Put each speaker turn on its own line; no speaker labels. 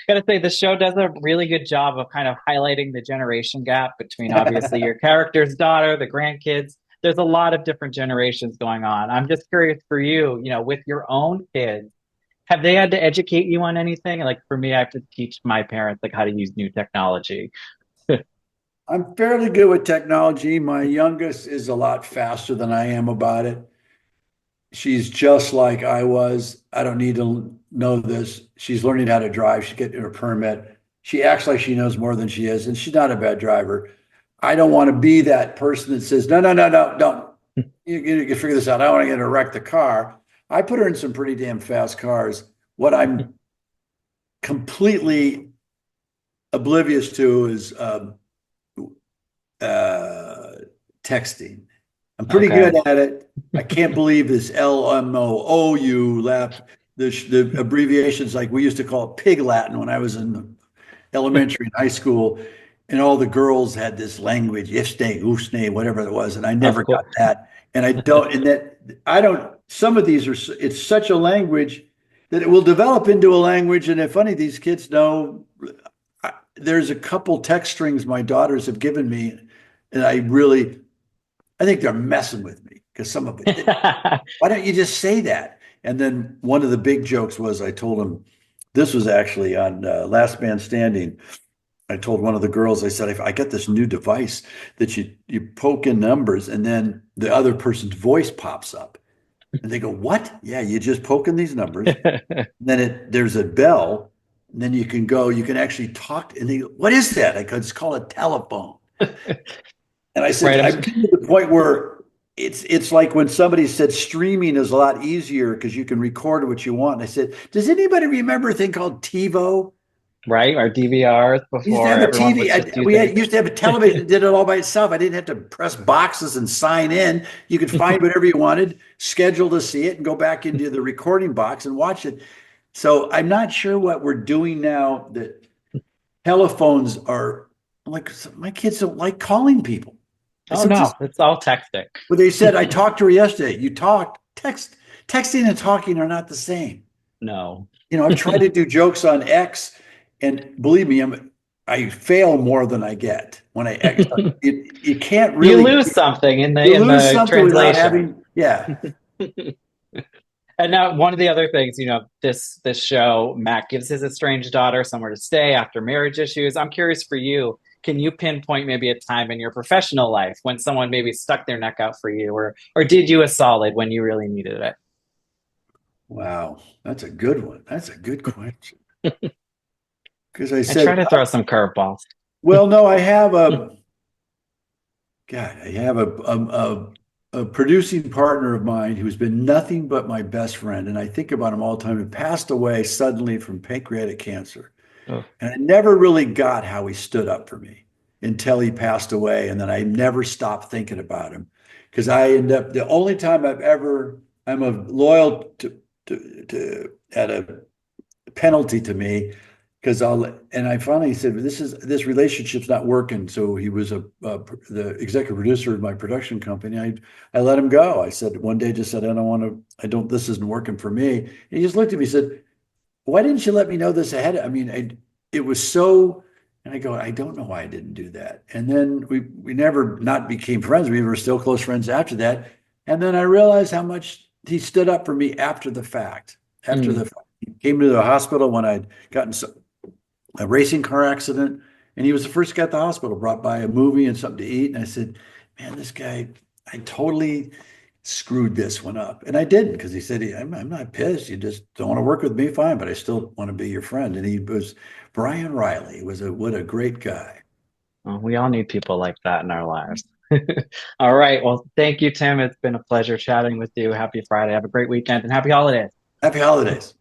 Gotta say, the show does a really good job of kind of highlighting the generation gap between obviously your character's daughter, the grandkids. There's a lot of different generations going on. I'm just curious for you, with your own kids, have they had to educate you on anything? Like for me, I have to teach my parents like how to use new technology.
I'm fairly good with technology. My youngest is a lot faster than I am about it. She's just like I was. I don't need to know this. She's learning how to drive. She's getting her permit. She acts like she knows more than she is, and she's not a bad driver. I don't want to be that person that says, no, no, no, no, don't. You can figure this out. I don't want to get her wreck the car. I put her in some pretty damn fast cars. What I'm completely oblivious to is uh, texting. I'm pretty
Okay.
good at it. I can't believe this LMOOU left. The abbreviations, like we used to call it pig Latin when I was in elementary and high school, and all the girls had this language, ifsne, oofsne, whatever it was, and I
Of
never got
course.
that. And I don't, and that I don't. Some of these are. It's such a language that it will develop into a language. And it's funny, these kids know. There's a couple text strings my daughters have given me, and I think they're messing with me because some of it. Why don't you just say that? And then one of the big jokes was I told him this was actually on Last Man Standing. I told one of the girls, I said, I got this new device that you poke in numbers and then the other person's voice pops up. And they go, what? Yeah, you just poke in these numbers. And then there's a bell. And then you can actually talk. And they go, what is that? I go, it's called a telephone. And I said,
Right.
I'm getting to the point where it's like when somebody said streaming is a lot easier because you can record what you want. And I said, does anybody remember a thing called TiVo?
Right. Our DVRs
We used to
before
have a
everyone
TV.
was just
We
using.
used to have a television that did it all by itself. I didn't have to press boxes and sign in. You could find whatever you wanted, schedule to see it, and go back into the recording box and watch it. So I'm not sure what we're doing now that telephones are like my kids don't like calling people. I
Oh
said,
no,
just
it's all texting.
but they said I talked to her yesterday. You talked, texting and talking are not the same.
No.
I've tried to do jokes on X, and believe me, I fail more than I get when I X. You can't
You
really
lose something in the
you
in
lose
the
something without
translation.
having yeah.
And now one of the other things, this show, Matt gives his estranged daughter somewhere to stay after marriage issues. I'm curious for you, can you pinpoint maybe a time in your professional life when someone maybe stuck their neck out for you or did you a solid when you really needed it?
Wow, that's a good one. That's a good question. Because I
I try
said,
to throw some curveballs.
well, no, I have a God, I have a producing partner of mine who's been nothing but my best friend, and I think about him all the time. He passed away suddenly from pancreatic cancer.
Oh,
And I never really got how he stood up for me until he passed away. And then I never stopped thinking about him because I end up the only time I'm a loyal to at a penalty to me because and I finally said this relationship's not working. So he was the executive producer of my production company. I let him go. I said one day just said I don't want to. I don't. This isn't working for me. And he just looked at me and said, why didn't you let me know this ahead? I mean, it was so, and I go, I don't know why I didn't do that. And then we never not became friends. We were still close friends after that. And then I realized how much he stood up for me after the fact. After the
mm.
fact. He came to the hospital when I'd gotten a racing car accident, and he was the first guy at the hospital, brought by a movie and something to eat. And I said, man, this guy, I totally screwed this one up. And I didn't because he said, I'm not pissed. You just don't want to work with me, fine, but I still want to be your friend. And he was Brian Riley, was what a great guy.
Well, we all need people like that in our lives. All right. Well, thank you, Tim. It's been a pleasure chatting with you. Happy Friday. Have a great weekend and happy holidays.
Happy holidays.